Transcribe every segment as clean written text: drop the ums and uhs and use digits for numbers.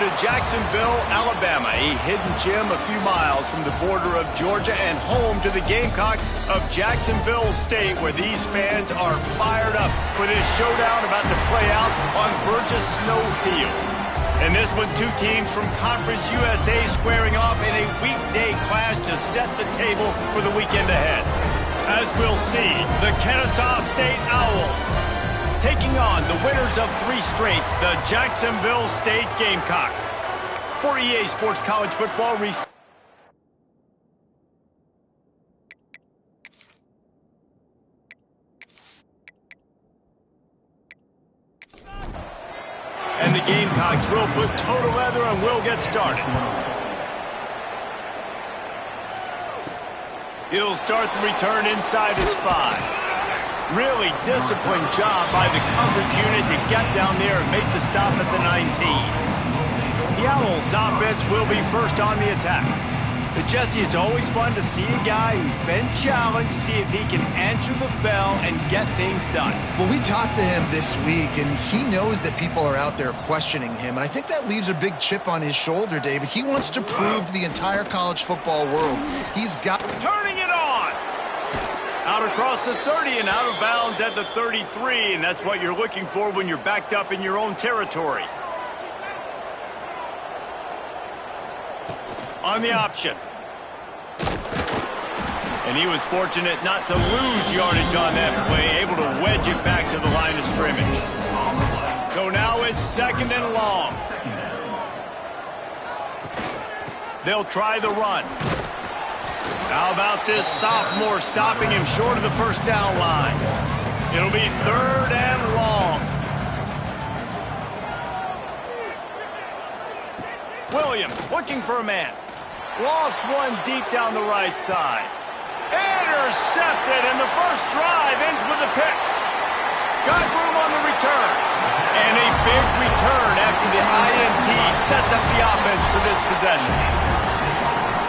to Jacksonville, Alabama, a hidden gem a few miles from the border of Georgia and home to the Gamecocks of Jacksonville State, where these fans are fired up for this showdown about to play out on Burgess Snow Field. And this one, two teams from Conference USA squaring off in a weekday clash to set the table for the weekend ahead. As we'll see, the Kennesaw State Owls taking on the winners of 3 straight, the Jacksonville State Gamecocks. For EA Sports College Football restart. And the Gamecocks will put total leather and will get started. He'll start the return inside his 5. Really disciplined job by the coverage unit to get down there and make the stop at the 19. The Owls' offense will be first on the attack. But Jesse, it's always fun to see a guy who's been challenged, see if he can answer the bell and get things done. Well, we talked to him this week, and he knows that people are out there questioning him. And I think that leaves a big chip on his shoulder, David. He wants to prove to the entire college football world he's got... Turning it on! Out across the 30 and out of bounds at the 33, and that's what you're looking for when you're backed up in your own territory. On the option. And he was fortunate not to lose yardage on that play, able to wedge it back to the line of scrimmage. So now it's 2nd and long. They'll try the run. How about this sophomore stopping him short of the first down line? It'll be 3rd and long. Williams looking for a man. Lost one deep down the right side. Intercepted, and the first drive ends with a pick. Got room on the return. And a big return after the INT sets up the offense for this possession.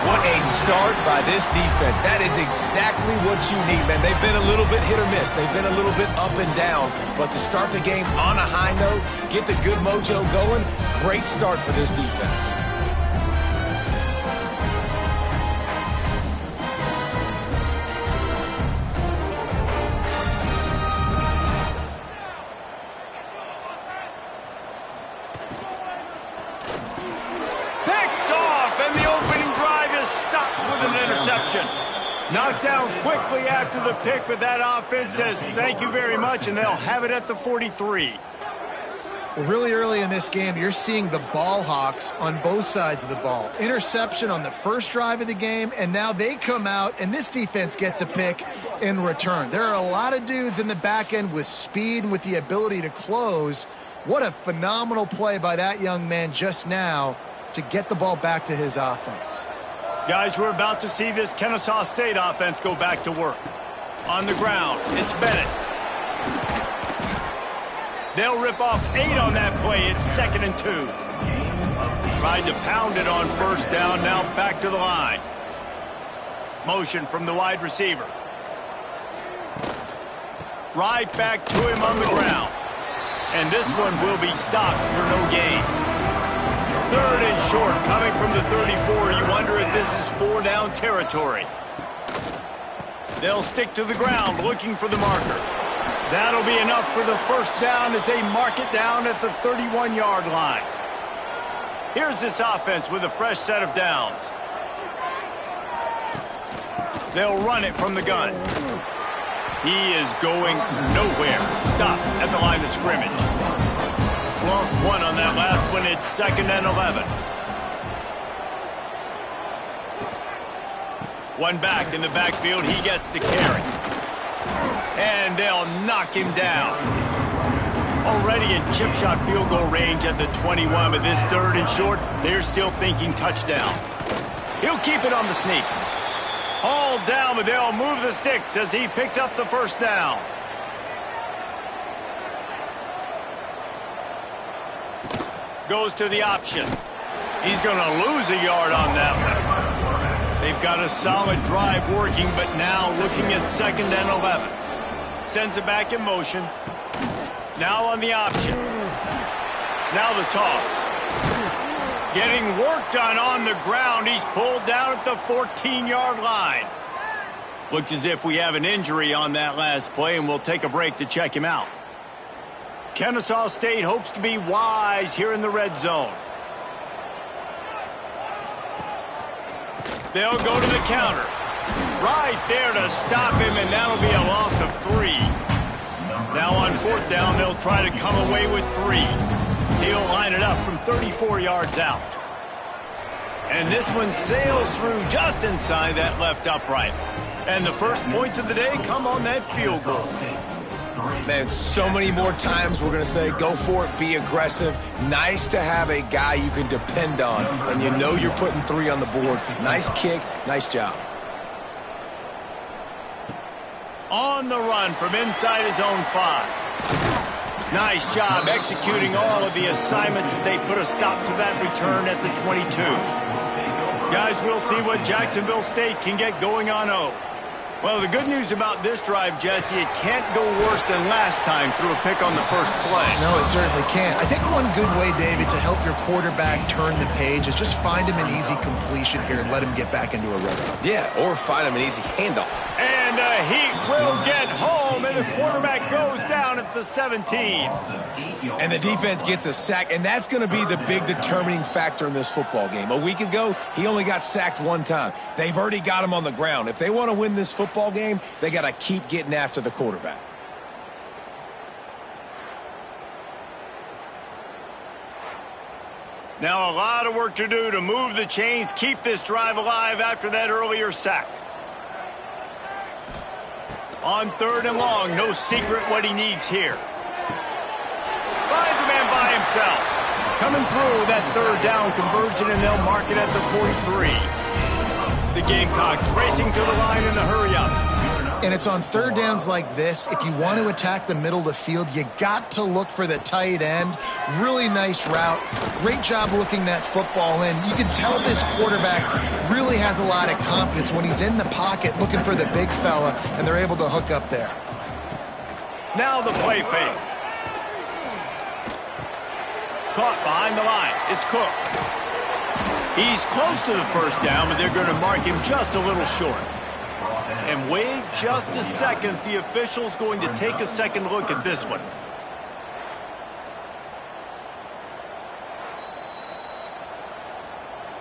What a start by this defense. That is exactly what you need, man. They've been a little bit hit or miss. They've been a little bit up and down. But to start the game on a high note, get the good mojo going, great start for this defense. Knocked down quickly after the pick, but that offense says thank you very much, and they'll have it at the 43. Well, really early in this game, you're seeing the ball hawks on both sides of the ball. Interception on the first drive of the game, and now they come out, and this defense gets a pick in return. There are a lot of dudes in the back end with speed and with the ability to close. What a phenomenal play by that young man just now to get the ball back to his offense. Guys, we're about to see this Kennesaw State offense go back to work. On the ground, it's Bennett. They'll rip off 8 on that play. It's 2nd and 2. Tried to pound it on first down, now back to the line. Motion from the wide receiver. Right back to him on the ground. And this one will be stopped for no gain. 3rd and short, coming from the 34. You wonder if this is 4-down territory. They'll stick to the ground, looking for the marker. That'll be enough for the first down as they mark it down at the 31-yard line. Here's this offense with a fresh set of downs. They'll run it from the gun. He is going nowhere. Stop at the line of scrimmage. Lost one on that last one. It's 2nd and 11. One back in the backfield. He gets the carry. And they'll knock him down. Already in chip shot field goal range at the 21, but this 3rd and short, they're still thinking touchdown. He'll keep it on the sneak. Hauled down, but they'll move the sticks as he picks up the first down. Goes to the option. He's going to lose a yard on that one. They've got a solid drive working, but now looking at 2nd and 11. Sends it back in motion. Now on the option. Now the toss. Getting work done on the ground. He's pulled down at the 14-yard line. Looks as if we have an injury on that last play, and we'll take a break to check him out. Kennesaw State hopes to be wise here in the red zone. They'll go to the counter. Right there to stop him, and that'll be a loss of 3. Now on 4th down, they'll try to come away with 3. He'll line it up from 34 yards out. And this one sails through just inside that left upright. And the first points of the day come on that field goal. Man, so many more times we're going to say, go for it, be aggressive. Nice to have a guy you can depend on, and you know you're putting 3 on the board. Nice kick, nice job. On the run from inside his own 5. Nice job executing all of the assignments as they put a stop to that return at the 22. Guys, we'll see what Jacksonville State can get going on 0. Well, the good news about this drive, Jesse, it can't go worse than last time through a pick on the first play. No, it certainly can't. I think one good way, David, to help your quarterback turn the page is just find him an easy completion here and let him get back into a rhythm. Yeah, or find him an easy handoff. And he will get home, and the quarterback goes down at the 17. And the defense gets a sack, and that's going to be the big determining factor in this football game. A week ago, he only got sacked 1 time. They've already got him on the ground. If they want to win this football game, they got to keep getting after the quarterback. Now a lot of work to do to move the chains, keep this drive alive after that earlier sack. On 3rd and long, no secret what he needs here. Finds a man by himself. Coming through that 3rd down conversion, and they'll mark it at the 43. The Gamecocks racing to the line in a hurry up. And it's on 3rd downs like this. If you want to attack the middle of the field, you got to look for the tight end. Really nice route. Great job looking that football in. You can tell this quarterback really has a lot of confidence when he's in the pocket looking for the big fella, and they're able to hook up there. Now the play fake. Caught behind the line. It's Cook. He's close to the 1st down, but they're going to mark him just a little short. And wait just a second. The official's going to take a second look at this one.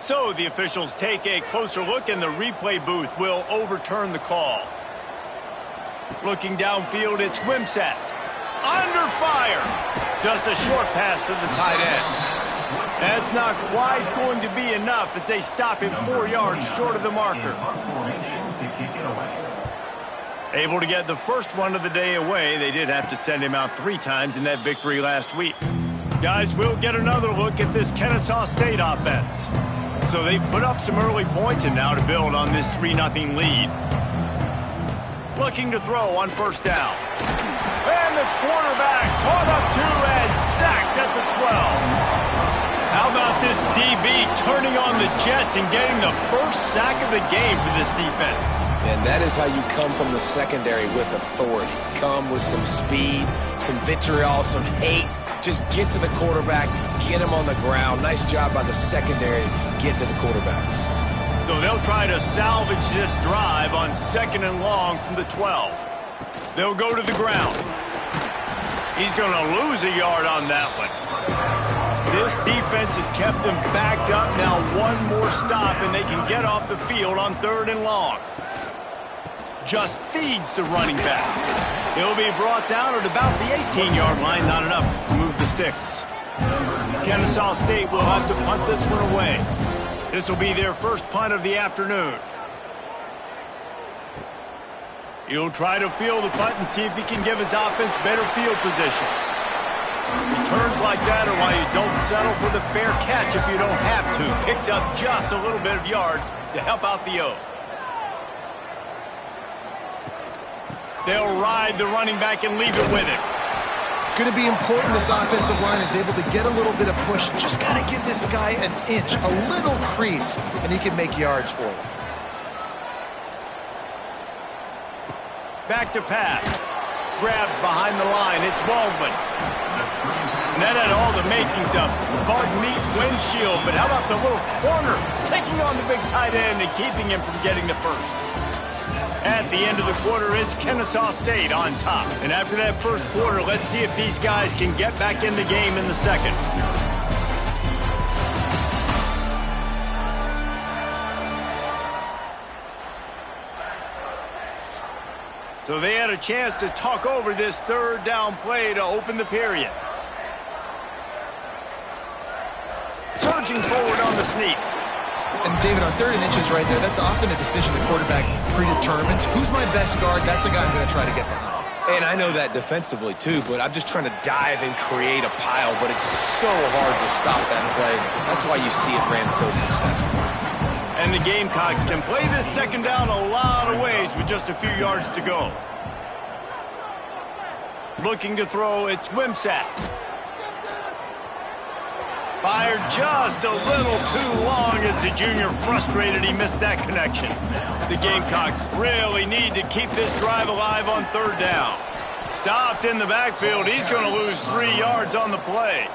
So the officials take a closer look, and the replay booth will overturn the call. Looking downfield, it's Wimsatt. Under fire. Just a short pass to the tight end. That's not quite going to be enough as they stop him 4 yards short of the marker. Able to get the first one of the day away. They did have to send him out 3 times in that victory last week. Guys, we'll get another look at this Kennesaw State offense. So they've put up some early points, and now to build on this 3-0 lead. Looking to throw on 1st down. And the quarterback caught up to and sacked at the 12. How about this DB turning on the Jets and getting the first sack of the game for this defense? And that is how you come from the secondary with authority. Come with some speed, some vitriol, some hate. Just get to the quarterback, get him on the ground. Nice job by the secondary getting to the quarterback. So they'll try to salvage this drive on 2nd and long from the 12. They'll go to the ground. He's going to lose a yard on that one. This defense has kept them backed up. Now 1 more stop, and they can get off the field on 3rd and long. Just feeds the running back. He'll be brought down at about the 18-yard line. Not enough to move the sticks. Kennesaw State will have to punt this one away. This will be their first punt of the afternoon. He'll try to field the punt and see if he can give his offense better field position. Returns like that are why you don't settle for the fair catch if you don't have to. Picks up just a little bit of yards to help out the O. They'll ride the running back and leave it with him. It's going to be important this offensive line is able to get a little bit of push. Just got to give this guy an inch, a little crease, and he can make yards for it. Back to pass. Grabbed behind the line. It's Baldwin. And that had all the makings of bug meat windshield, but how about the little corner taking on the big tight end and keeping him from getting the first? At the end of the quarter, it's Kennesaw State on top. And after that first quarter, let's see if these guys can get back in the game in the second. So they had a chance to talk over this third down play to open the period. Surging forward on the sneak. And David, on 3rd and inches right there, that's often a decision the quarterback predetermines. Who's my best guard? That's the guy I'm going to try to get behind. And I know that defensively too, but I'm just trying to dive and create a pile, but it's so hard to stop that play. That's why you see it ran so successfully. And the Gamecocks can play this second down a lot of ways with just a few yards to go. Looking to throw, it's Wimsatt. Fired just a little too long as the junior frustrated he missed that connection. The Gamecocks really need to keep this drive alive on 3rd down. Stopped in the backfield. He's going to lose 3 yards on the play.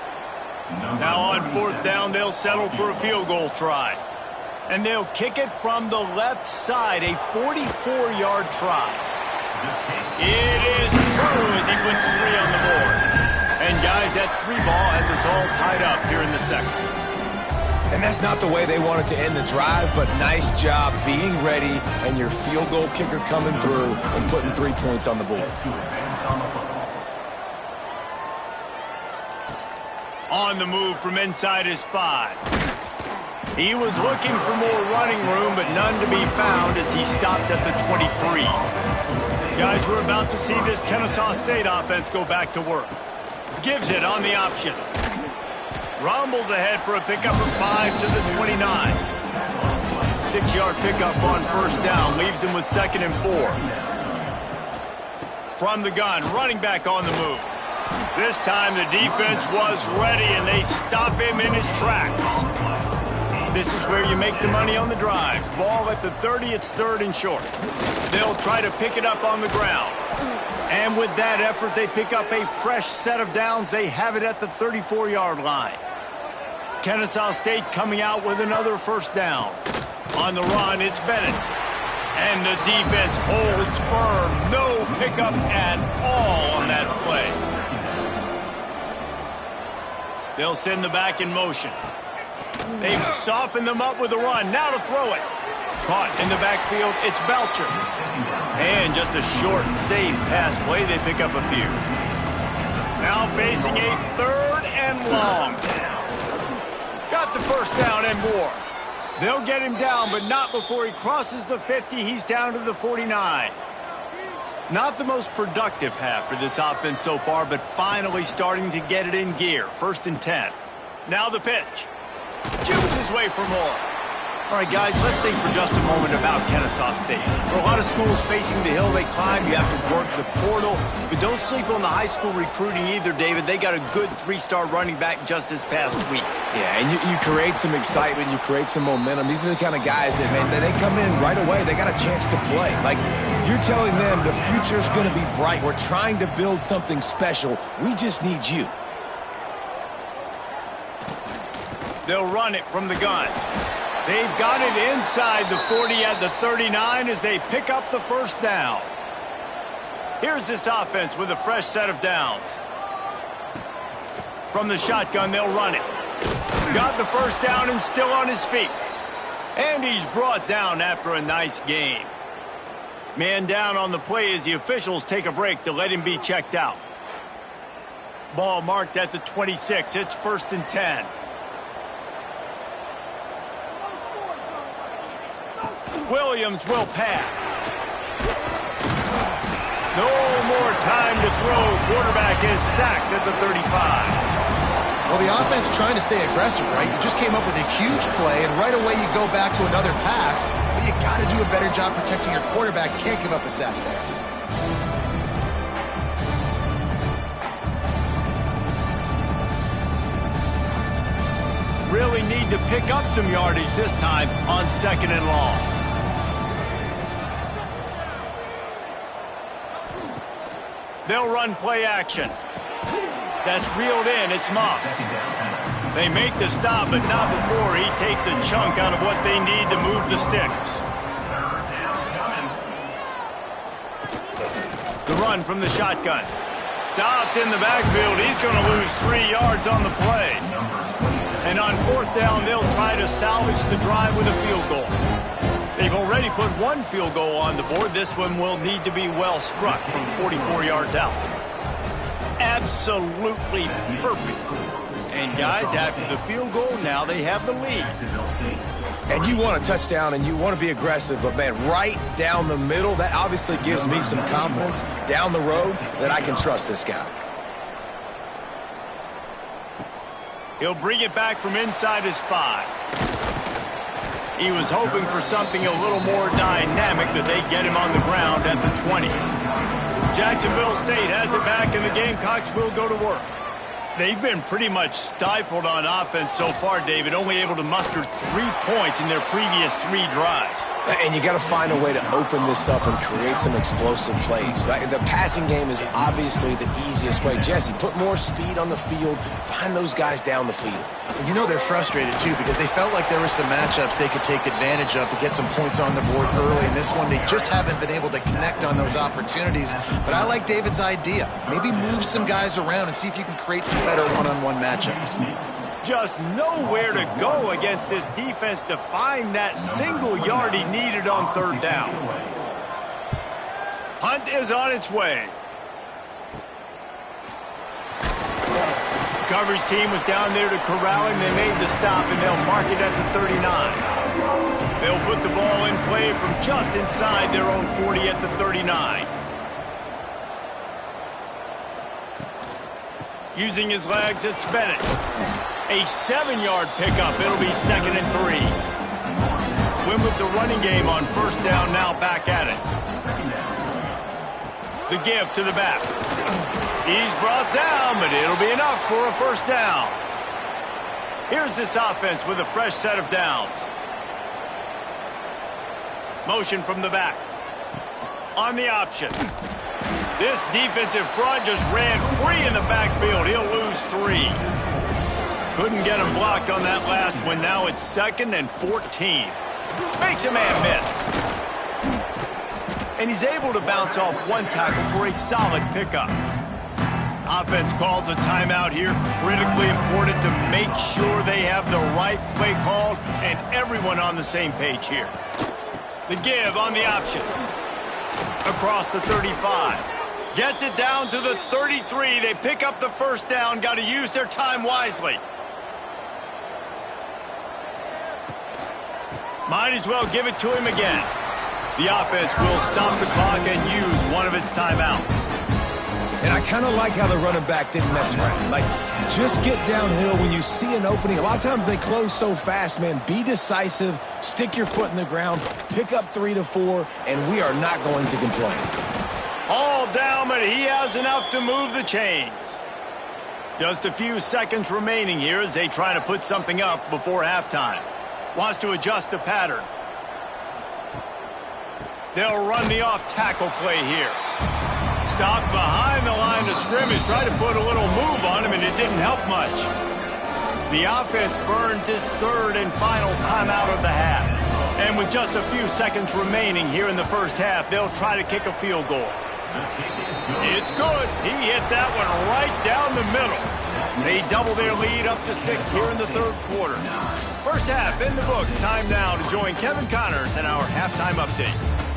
Now on 4th down, they'll settle for a field goal try. And they'll kick it from the left side, a 44-yard try. It is true as he puts 3 on the board. And guys, that 3 ball has us all tied up here in the second. And that's not the way they wanted to end the drive, but nice job being ready and your field goal kicker coming through and putting 3 points on the board. On the move from inside his 5. He was looking for more running room, but none to be found as he stopped at the 23. Guys, we're about to see this Kennesaw State offense go back to work. Gives it on the option. Rumbles ahead for a pickup of 5 to the 29. 6-yard pickup on 1st down. Leaves him with 2nd and 4. From the gun, running back on the move. This time the defense was ready, and they stop him in his tracks. This is where you make the money on the drives. Ball at the 30, it's 3rd and short. They'll try to pick it up on the ground. And with that effort, they pick up a fresh set of downs. They have it at the 34-yard line. Kennesaw State coming out with another 1st down. On the run, it's Bennett. And the defense holds firm. No pickup at all on that play. They'll send the back in motion. They've softened them up with a run. Now to throw it. Caught in the backfield, it's Belcher. And just a short, safe pass play, they pick up a few. Now facing a 3rd and long. Got the 1st down and more. They'll get him down, but not before he crosses the 50. He's down to the 49. Not the most productive half for this offense so far, but finally starting to get it in gear. 1st and 10. Now the pitch. Jukes his way for more. All right, guys, let's think for just a moment about Kennesaw State. For a lot of schools facing the hill they climb, you have to work the portal. But don't sleep on the high school recruiting either, David. They got a good 3-star running back just this past week. Yeah, and you create some excitement, you create some momentum. These are the kind of guys that, man, they come in right away. They got a chance to play. Like, you're telling them the future's going to be bright. We're trying to build something special. We just need you. They'll run it from the gun. They've got it inside the 40 at the 39 as they pick up the 1st down. Here's this offense with a fresh set of downs. From the shotgun, they'll run it. Got the 1st down and still on his feet. And he's brought down after a nice gain. Man down on the play as the officials take a break to let him be checked out. Ball marked at the 26. It's 1st and 10. Williams will pass. No more time to throw. Quarterback is sacked at the 35. Well, the offense trying to stay aggressive, right? You just came up with a huge play, and right away you go back to another pass, but you got to do a better job protecting your quarterback. Can't give up a sack there. Really need to pick up some yardage this time on 2nd and long. They'll run play action. That's reeled in. It's Moss. They make the stop, but not before he takes a chunk out of what they need to move the sticks. The run from the shotgun. Stopped in the backfield. He's going to lose 3 yards on the play. And on 4th down, they'll try to salvage the drive with a field goal. They've already put 1 field goal on the board. This one will need to be well struck from 44 yards out. Absolutely perfect. And guys, after the field goal, now they have the lead. And you want a touchdown and you want to be aggressive, but man, right down the middle, that obviously gives me some confidence down the road that I can trust this guy. He'll bring it back from inside his 5. He was hoping for something a little more dynamic, that they get him on the ground at the 20. Jacksonville State has it back, and the Gamecocks will go to work. They've been pretty much stifled on offense so far, David, only able to muster 3 points in their previous 3 drives. And you got to find a way to open this up and create some explosive plays. The passing game is obviously the easiest way. Jesse, put more speed on the field. Find those guys down the field. And you know they're frustrated, too, because they felt like there were some matchups they could take advantage of to get some points on the board early. In this one, they just haven't been able to connect on those opportunities. But I like David's idea. Maybe move some guys around and see if you can create some better one-on-one matchups. Just nowhere to go against this defense to find that single yard he needed on 3rd down. Hunt is on its way. Coverage team was down there to corral him. They made the stop, and they'll mark it at the 39. They'll put the ball in play from just inside their own 40 at the 39. Using his legs, it's Bennett. A 7-yard pickup. It'll be 2nd and 3. Win with the running game on 1st down, now back at it. The give to the back. He's brought down, but it'll be enough for a 1st down. Here's this offense with a fresh set of downs. Motion from the back. On the option. This defensive front just ran free in the backfield. He'll lose 3. Couldn't get him blocked on that last one. Now it's 2nd and 14. Makes a man miss. And he's able to bounce off 1 tackle for a solid pickup. Offense calls a timeout here. Critically important to make sure they have the right play called and everyone on the same page here. The give on the option. Across the 35. Gets it down to the 33. They pick up the 1st down. Got to use their time wisely. Might as well give it to him again. The offense will stop the clock and use one of its timeouts. And I kind of like how the running back didn't mess around. Like, just get downhill when you see an opening. A lot of times they close so fast, man. Be decisive, stick your foot in the ground, pick up 3 to 4, and we are not going to complain. All down, but he has enough to move the chains. Just a few seconds remaining here as they try to put something up before halftime. Wants to adjust the pattern. They'll run the off-tackle play here. Stopped behind the line of scrimmage. Tried to put a little move on him, and it didn't help much. The offense burns its 3rd and final timeout of the half. And with just a few seconds remaining here in the 1st half, they'll try to kick a field goal. It's good. He hit that one right down the middle. They double their lead up to 6 here in the 3rd quarter. 1st half in the books. Time now to join Kevin Connors in our halftime update.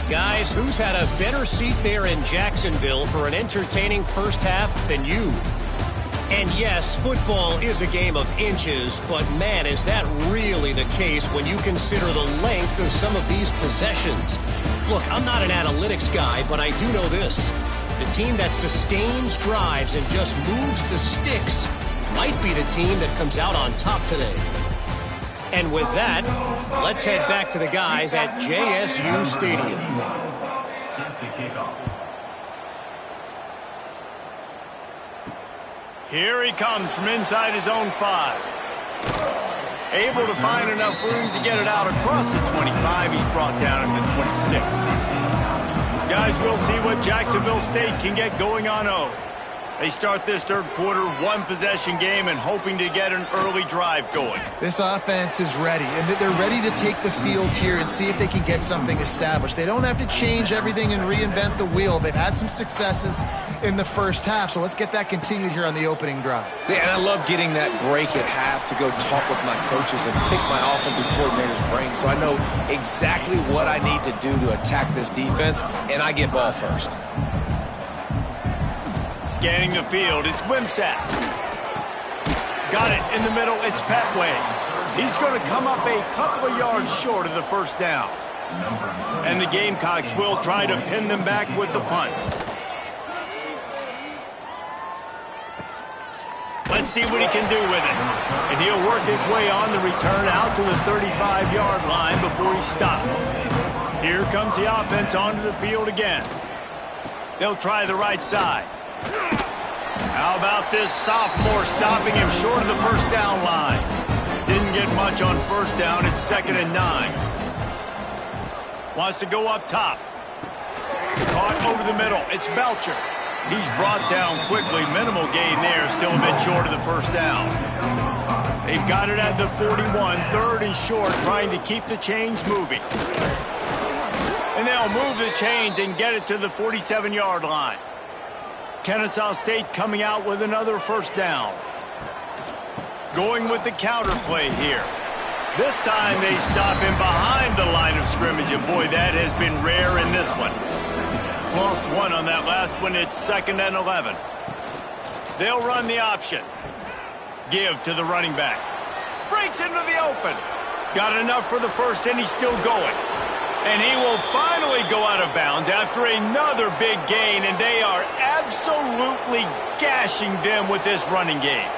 Guys, who's had a better seat there in Jacksonville for an entertaining 1st half than you? And yes, football is a game of inches, but man, is that really the case when you consider the length of some of these possessions. Look, I'm not an analytics guy, but I do know this. The team that sustains drives and just moves the sticks might be the team that comes out on top today. And with that, let's head back to the guys at JSU Stadium. Here he comes from inside his own 5. Able to find enough room to get it out across the 25. He's brought down at the 26. Guys, we'll see what Jacksonville State can get going on 0. They start this third quarter, one-possession game, and hoping to get an early drive going. This offense is ready, and they're ready to take the field here and see if they can get something established. They don't have to change everything and reinvent the wheel. They've had some successes in the first half, so let's get that continued here on the opening drive. Yeah, and I love getting that break at half to go talk with my coaches and pick my offensive coordinator's brain so I know exactly what I need to do to attack this defense, and I get ball first. Scanning the field, it's Wimsatt. Got it in the middle, it's Petway. He's going to come up a couple of yards short of the first down. And the Gamecocks will try to pin them back with the punt. Let's see what he can do with it. And he'll work his way on the return out to the 35-yard line before he's stopped. Here comes the offense onto the field again. They'll try the right side. How about this sophomore stopping him short of the first down line? Didn't get much on first down. It's 2nd and 9. Wants to go up top. Caught over the middle. It's Belcher. He's brought down quickly. Minimal gain there. Still a bit short of the first down. They've got it at the 41. 3rd and short, trying to keep the chains moving. And they'll move the chains and get it to the 47-yard line. Kennesaw State coming out with another first down. Going with the counter play here. This time they stop him behind the line of scrimmage, and boy, that has been rare in this one. Lost one on that last one. It's 2nd and 11. They'll run the option. Give to the running back. Breaks into the open. Got enough for the first, and he's still going. And he will finally go out of bounds after another big gain, and they are absolutely gashing them with this running game.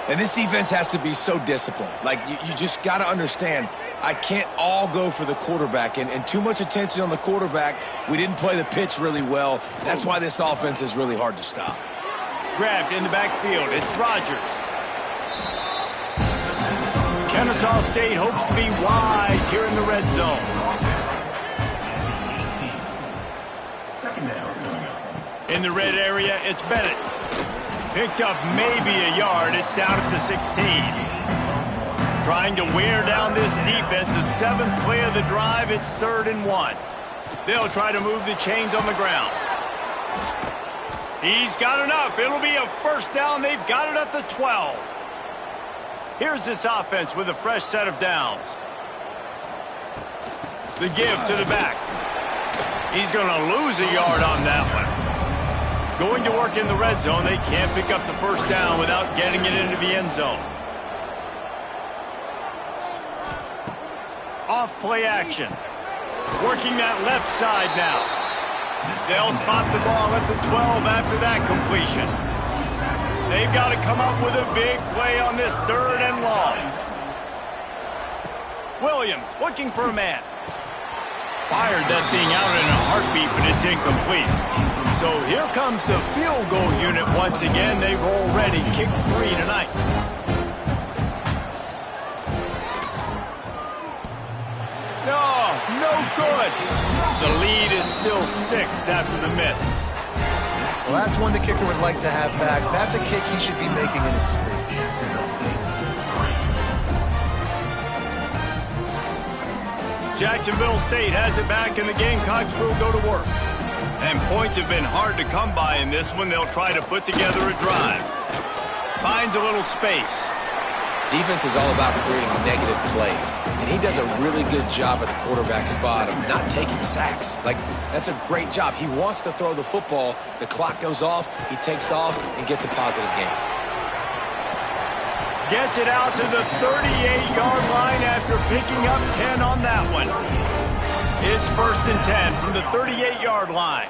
And this defense has to be so disciplined. Like, you just got to understand, I can't all go for the quarterback, and too much attention on the quarterback. We didn't play the pitch really well. That's why this offense is really hard to stop. Grabbed in the backfield. It's Rogers. Kennesaw State hopes to be wise here in the red zone. In the red area, it's Bennett. Picked up maybe a yard. It's down at the 16. Trying to wear down this defense. The 7th play of the drive. It's 3rd and 1. They'll try to move the chains on the ground. He's got enough. It'll be a first down. They've got it at the 12. Here's this offense with a fresh set of downs. The give to the back. He's going to lose a yard on that one. Going to work in the red zone. They can't pick up the first down without getting it into the end zone. Off play action. Working that left side now. They'll spot the ball at the 12 after that completion. They've got to come up with a big play on this 3rd and long. Williams looking for a man. Fired that thing out in a heartbeat, but it's incomplete. So here comes the field goal unit once again. They've already kicked 3 tonight. No good. The lead is still 6 after the miss. Well, that's one the kicker would like to have back. That's a kick he should be making in his sleep. Jacksonville State has it back, and the Gamecocks will go to work. And points have been hard to come by in this one. They'll try to put together a drive. Finds a little space. Defense is all about creating negative plays, and he does a really good job at the quarterback spot of not taking sacks. Like, that's a great job. He wants to throw the football. The clock goes off, he takes off, and gets a positive gain. Gets it out to the 38-yard line after picking up 10 on that one. It's 1st and 10 from the 38-yard line.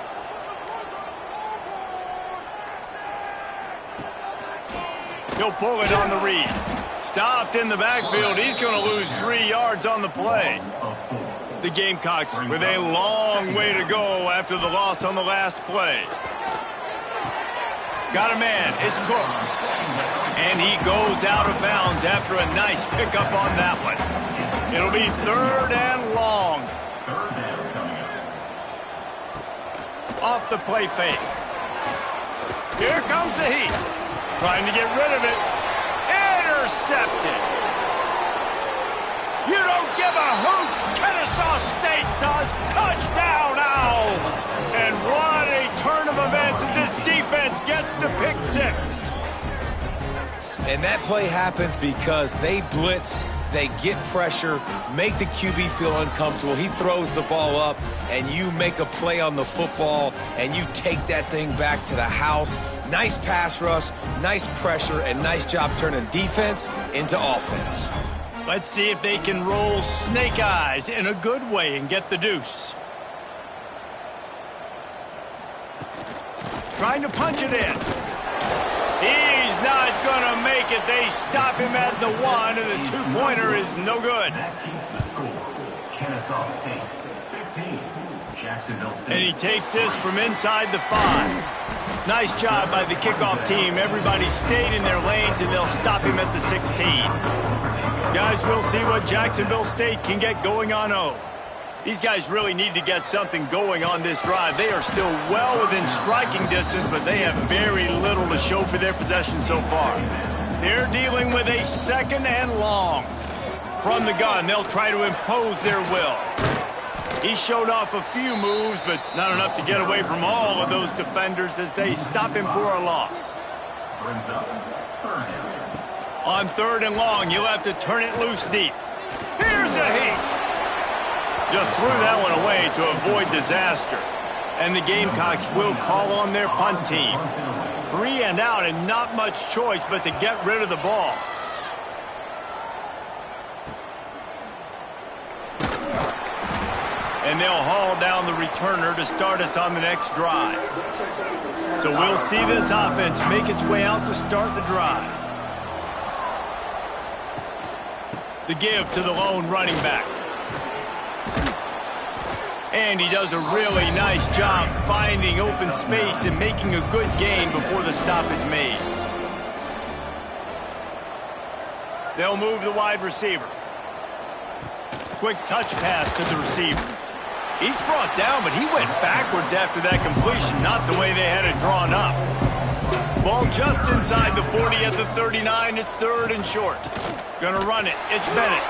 He'll pull it on the read. Stopped in the backfield. He's going to lose 3 yards on the play. The Gamecocks with a long way to go after the loss on the last play. Got a man. It's Cook. And he goes out of bounds after a nice pickup on that one. It'll be 3rd and long. Off the play fake. Here comes the heat. Trying to get rid of it. Intercepted. You don't give a hoot. Kennesaw State does. Touchdown, Owls. And what a turn of events as this defense gets the pick six. And that play happens because they blitz, they get pressure, make the QB feel uncomfortable. He throws the ball up, and you make a play on the football, and you take that thing back to the house. Nice pass rush, nice pressure, and nice job turning defense into offense. Let's see if they can roll snake eyes in a good way and get the deuce. Trying to punch it in. He's not going to make it. They stop him at the 1, and the two-pointer is no good. That keeps the score. Kennesaw State, 15. Jacksonville State. And he takes this from inside the 5. Nice job by the kickoff team. Everybody stayed in their lanes, and they'll stop him at the 16. Guys, we'll see what Jacksonville State can get going on O. These guys really need to get something going on this drive. They are still well within striking distance, but they have very little to show for their possession so far. They're dealing with a 2nd and long. From the gun, they'll try to impose their will. He showed off a few moves, but not enough to get away from all of those defenders as they stop him for a loss. On 3rd and long, you'll have to turn it loose deep. Here's a heat. Just threw that one away to avoid disaster. And the Gamecocks will call on their punt team. 3 and out and not much choice but to get rid of the ball. And they'll haul down the returner to start us on the next drive. So we'll see this offense make its way out to start the drive. The give to the lone running back. And he does a really nice job finding open space and making a good gain before the stop is made. They'll move the wide receiver. Quick touch pass to the receiver. He's brought down, but he went backwards after that completion, not the way they had it drawn up. Ball just inside the 40 at the 39. It's 3rd and short. Gonna run it. It's Bennett.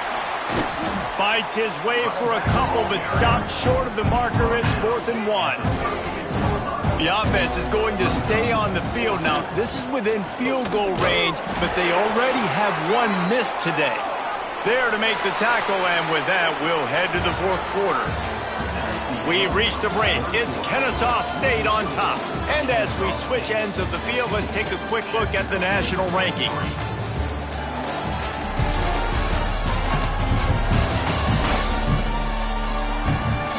Fights his way for a couple, but stopped short of the marker. It's 4th and 1. The offense is going to stay on the field now. This is within field goal range, but they already have one missed today. There to make the tackle, and with that, we'll head to the 4th quarter. We've reached the break. It's Kennesaw State on top. And as we switch ends of the field, let's take a quick look at the national rankings.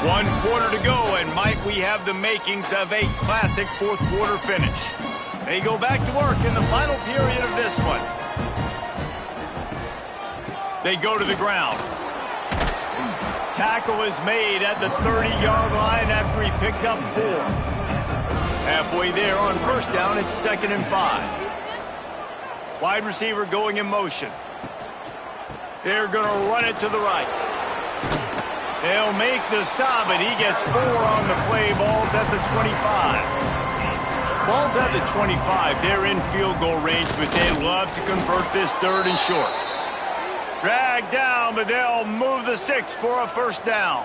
One quarter to go, and might we have the makings of a classic 4th quarter finish. They go back to work in the final period of this one. They go to the ground. Tackle is made at the 30-yard line after he picked up 4. Halfway there on 1st down, it's 2nd and 5. Wide receiver going in motion. They're going to run it to the right. They'll make the stop, and he gets 4 on the play. Ball's at the 25. Ball's at the 25. They're in field goal range, but they love to convert this 3rd and short. Dragged down, but they'll move the sticks for a 1st down.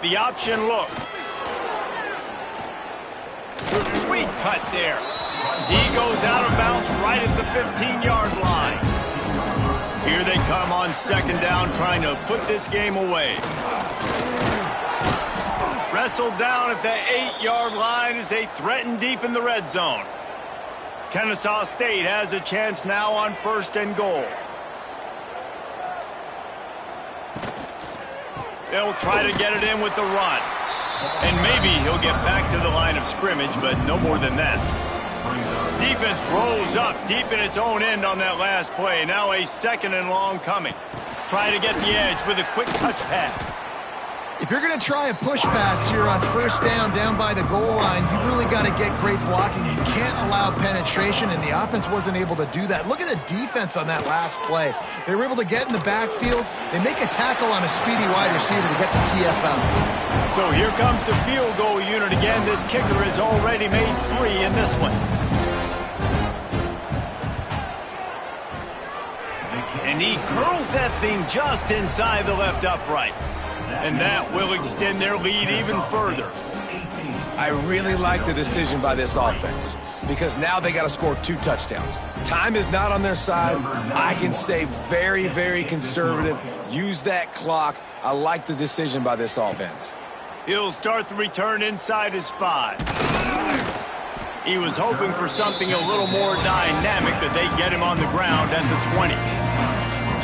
The option look. Sweet cut there. He goes out of bounds right at the 15-yard line. Here they come on 2nd down, trying to put this game away. Wrestled down at the 8-yard line as they threaten deep in the red zone. Kennesaw State has a chance now on 1st and goal. They'll try to get it in with the run. And maybe he'll get back to the line of scrimmage, but no more than that. Defense rolls up deep in its own end on that last play. Now a 2nd and long coming. Try to get the edge with a quick touch pass. If you're going to try a push pass here on first down by the goal line, you've really got to get great blocking. You can't allow penetration, and the offense wasn't able to do that. Look at the defense on that last play. They were able to get in the backfield. They make a tackle on a speedy wide receiver to get the TFL. So here comes the field goal unit again. This kicker has already made 3 in this one. And he curls that thing just inside the left upright. And that will extend their lead even further. I really like the decision by this offense because now they got to score 2 touchdowns. Time is not on their side. I can stay very, very conservative. Use that clock. I like the decision by this offense. He'll start the return inside his 5. He was hoping for something a little more dynamic, but they get him on the ground at the 20.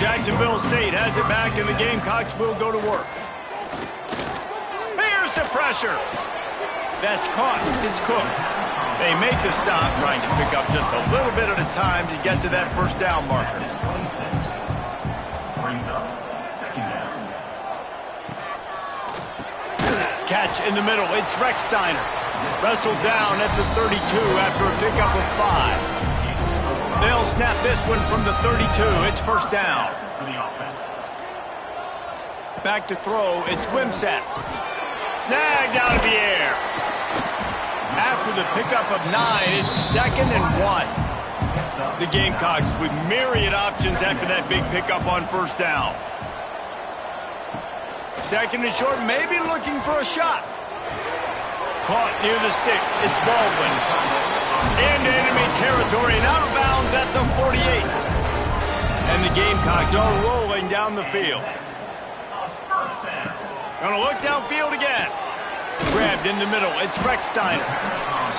Jacksonville State has it back, and the Gamecocks will go to work. Here's the pressure. That's caught. It's cooked. They make the stop, trying to pick up just a little bit at a time to get to that first down marker. Catch in the middle. It's Rex Steiner. Wrestled down at the 32 after a pickup of 5. They'll snap this one from the 32. It's first down. Back to throw. It's Wimsatt. Snagged out of the air. After the pickup of 9, it's 2nd and 1. The Gamecocks with myriad options after that big pickup on first down. 2nd and short, maybe looking for a shot. Caught near the sticks. It's Baldwin. Into enemy territory and out of bounds at the 48. And the Gamecocks are rolling down the field. Gonna look downfield again. Grabbed in the middle. It's Rex Steiner.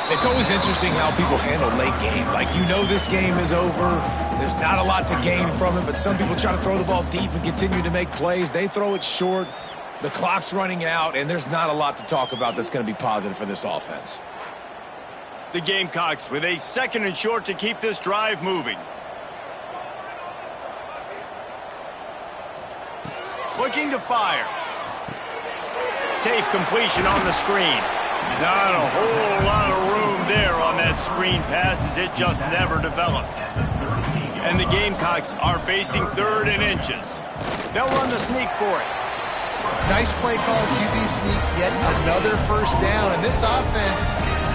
It's always interesting how people handle late game. Like, you know this game is over. There's not a lot to gain from it, but some people try to throw the ball deep and continue to make plays. They throw it short. The clock's running out, and there's not a lot to talk about that's going to be positive for this offense. The Gamecocks with a 2nd and short to keep this drive moving. Looking to fire. Safe completion on the screen. Not a whole lot of room there on that screen pass as it just never developed. And the Gamecocks are facing 3rd and inches. They'll run the sneak for it. Nice play call, QB sneak, yet another first down. And this offense,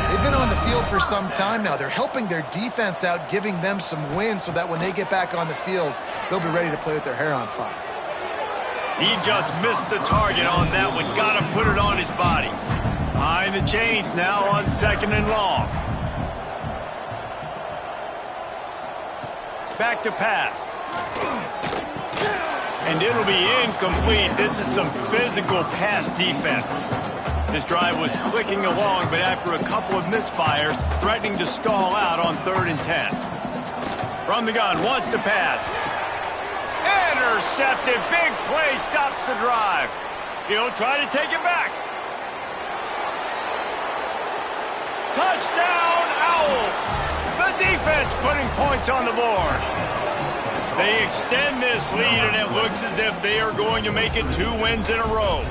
they've been on the field for some time now. They're helping their defense out, giving them some wins so that when they get back on the field, they'll be ready to play with their hair on fire. He just missed the target on that one. Got to put it on his body. Behind the chains now on 2nd and long. Back to pass. And it'll be incomplete. This is some physical pass defense. This drive was clicking along, but after a couple of misfires, threatening to stall out on 3rd and 10. From the gun, wants to pass. Intercepted. Big play stops the drive. He'll try to take it back. Touchdown, Owls. The defense putting points on the board. They extend this lead, and it looks as if they are going to make it 2 wins in a row.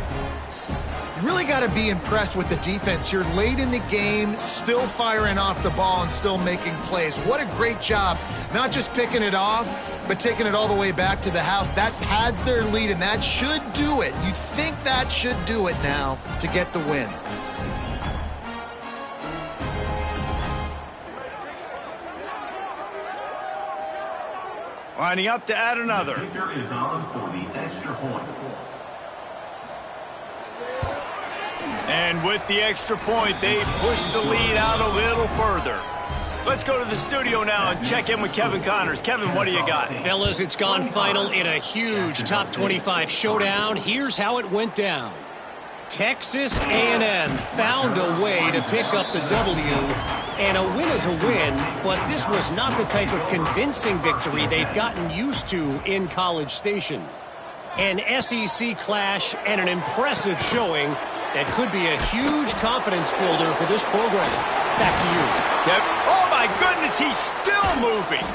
You really got to be impressed with the defense here late in the game, still firing off the ball and still making plays. What a great job, not just picking it off, but taking it all the way back to the house. That pads their lead, and that should do it. You think that should do it now to get the win. Lining up to add another. The kicker is on for the extra point. And with the extra point, they push the lead out a little further. Let's go to the studio now and check in with Kevin Connors. Kevin, what do you got? Fellas, it's gone final in a huge top 25 showdown. Here's how it went down. Texas A&M found a way to pick up the W, and a win is a win, but this was not the type of convincing victory they've gotten used to in College Station. An SEC clash and an impressive showing that could be a huge confidence builder for this program. Back to you. Kev. Oh, my goodness, he's still moving.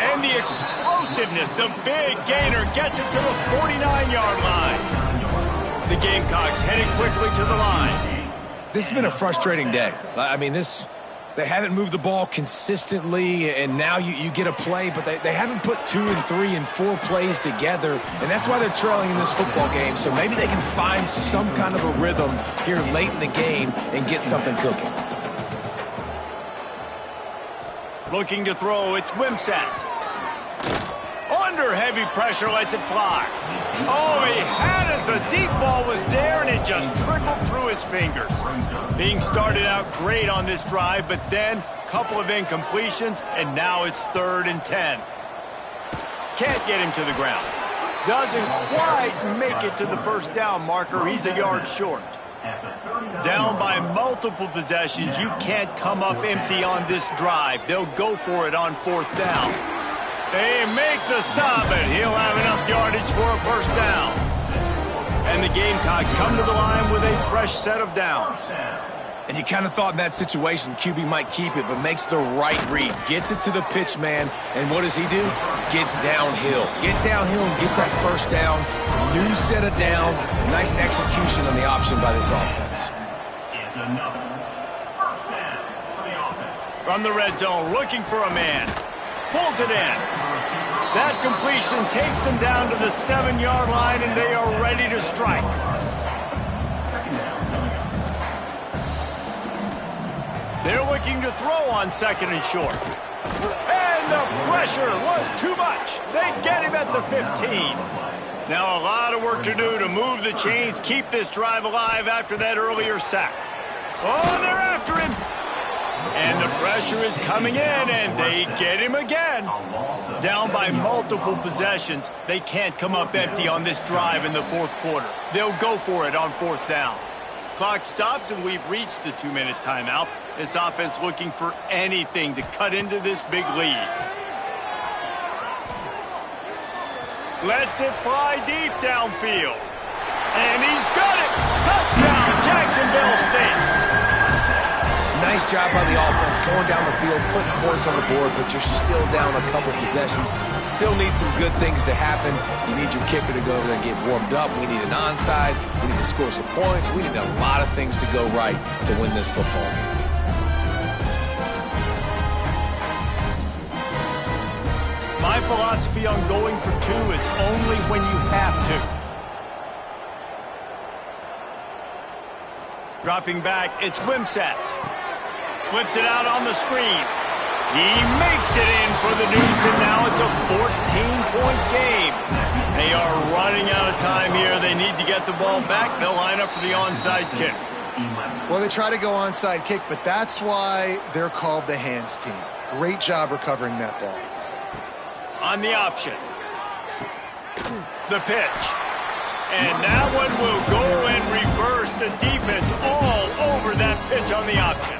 And the explosiveness, the big gainer gets it to the 49-yard line. The Gamecocks heading quickly to the line. This has been a frustrating day. I mean, they haven't moved the ball consistently, and now you get a play, but they haven't put 2 and 3 and 4 plays together, and that's why they're trailing in this football game. So maybe they can find some kind of a rhythm here late in the game and get something cooking. Looking to throw, it's Wimsatt. Under heavy pressure, lets it fly. Oh, he had it. The deep ball was there, and it just trickled through his fingers. Being started out great on this drive, but then a couple of incompletions, and now it's 3rd and 10. Can't get him to the ground. Doesn't quite make it to the first down marker. He's a yard short. Down by multiple possessions, you can't come up empty on this drive. They'll go for it on 4th down. They make the stop, and he'll have enough yardage for a first down. And the Gamecocks come to the line with a fresh set of downs. And you kind of thought in that situation QB might keep it, but makes the right read. Gets it to the pitch man, and what does he do? Gets downhill. Get downhill and get that first down. New set of downs. Nice execution on the option by this offense. From the red zone, looking for a man. Pulls it in. That completion takes them down to the 7-yard line, and they are ready to strike. They're looking to throw on 2nd and short. And the pressure was too much. They get him at the 15. Now a lot of work to do to move the chains, keep this drive alive after that earlier sack. Oh, they're after him. And the pressure is coming in, and they get him again. Down by multiple possessions, they can't come up empty on this drive in the 4th quarter. They'll go for it on 4th down. Clock stops, and we've reached the 2-minute timeout. This offense looking for anything to cut into this big lead. Lets it fly deep downfield. And he's got it! Touchdown, Jacksonville State! Nice job by the offense going down the field, putting points on the board, but you're still down a couple possessions. Still need some good things to happen. You need your kicker to go over there and get warmed up. We need an onside. We need to score some points. We need a lot of things to go right to win this football game. My philosophy on going for 2 is only when you have to. Dropping back, it's Wimsatt. Flips it out on the screen. He makes it in for the deuce, and now it's a 14-point game. They are running out of time here. They need to get the ball back. They'll line up for the onside kick. Well, they try to go onside kick, but that's why they're called the hands team. Great job recovering that ball. On the option. The pitch. And that one will go and reverse the defense all over that pitch on the option.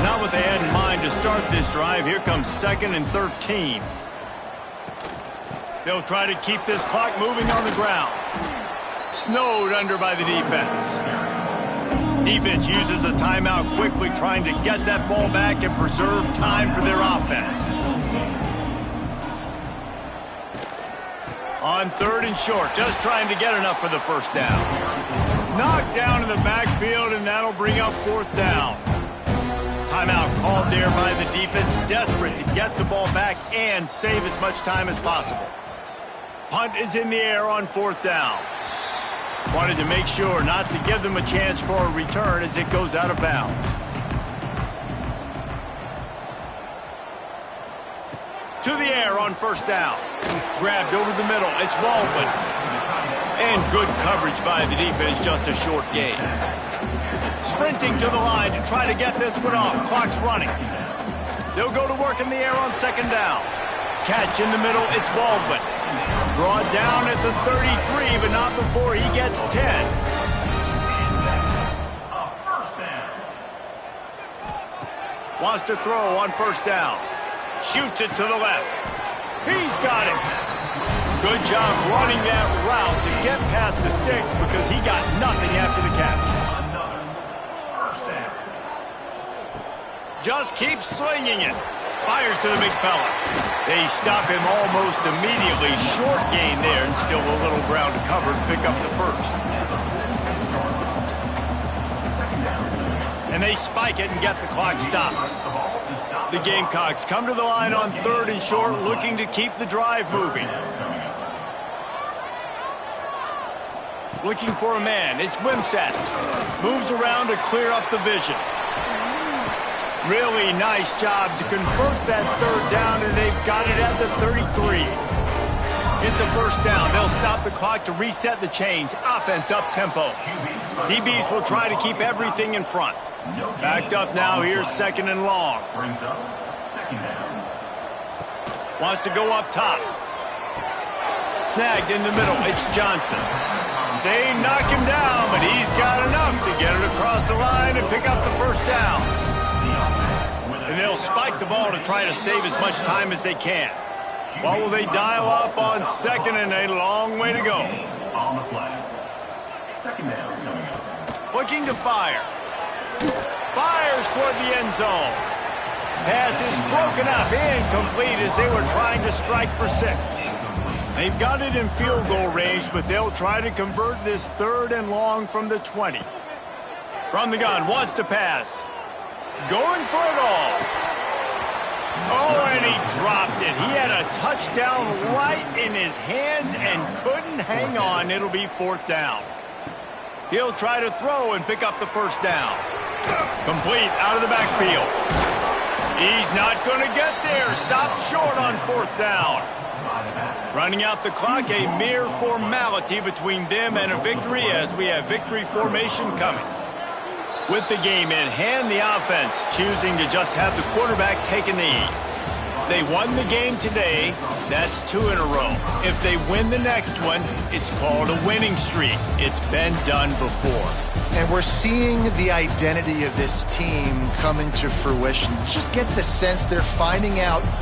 Not what they had in mind to start this drive. Here comes 2nd and 13. They'll try to keep this clock moving on the ground. Snowed under by the defense. Defense uses a timeout quickly, trying to get that ball back and preserve time for their offense. On 3rd and short, just trying to get enough for the first down. Knocked down in the backfield, and that'll bring up 4th down. Timeout called there by the defense, desperate to get the ball back and save as much time as possible. Punt is in the air on 4th down. Wanted to make sure not to give them a chance for a return as it goes out of bounds. To the air on 1st down. Grabbed over the middle. It's Baldwin. And good coverage by the defense, just a short gain. Sprinting to the line to try to get this one off. Clock's running. They'll go to work in the air on 2nd down. Catch in the middle. It's Baldwin. Brought down at the 33, but not before he gets 10. Wants to throw on 1st down. Shoots it to the left. He's got it. Good job running that route to get past the sticks because he got nothing after the catch. Just keep slinging it. Fires to the big fella. They stop him almost immediately. Short gain there, and still a little ground to cover to pick up the first. And they spike it and get the clock stopped. The Gamecocks come to the line on 3rd and short, looking to keep the drive moving. Looking for a man. It's Wimsatt. Moves around to clear up the vision. Really nice job to convert that 3rd down, and they've got it at the 33. It's a first down. They'll stop the clock to reset the chains. Offense up-tempo. DBs will try to keep everything in front. Backed up now. Here's 2nd and long. Wants to go up top. Snagged in the middle. It's Johnson. They knock him down, but he's got enough to get it across the line and pick up the first down. And they'll spike the ball to try to save as much time as they can. What will they dial up on 2nd and a long way to go? On the flag. 2nd down coming up. Looking to fire. Fires toward the end zone. Pass is broken up, incomplete as they were trying to strike for 6. They've got it in field goal range, but they'll try to convert this 3rd and long from the 20. From the gun, wants to pass. Going for it all. Oh, and he dropped it. He had a touchdown right in his hands and couldn't hang on. It'll be 4th down. He'll try to throw and pick up the first down. Complete out of the backfield. He's not going to get there. Stopped short on 4th down. Running out the clock, a mere formality between them and a victory as we have victory formation coming. With the game in hand, the offense choosing to just have the quarterback take a knee. They won the game today. That's 2 in a row. If they win the next one, it's called a winning streak. It's been done before. And we're seeing the identity of this team come into fruition. Just get the sense they're finding out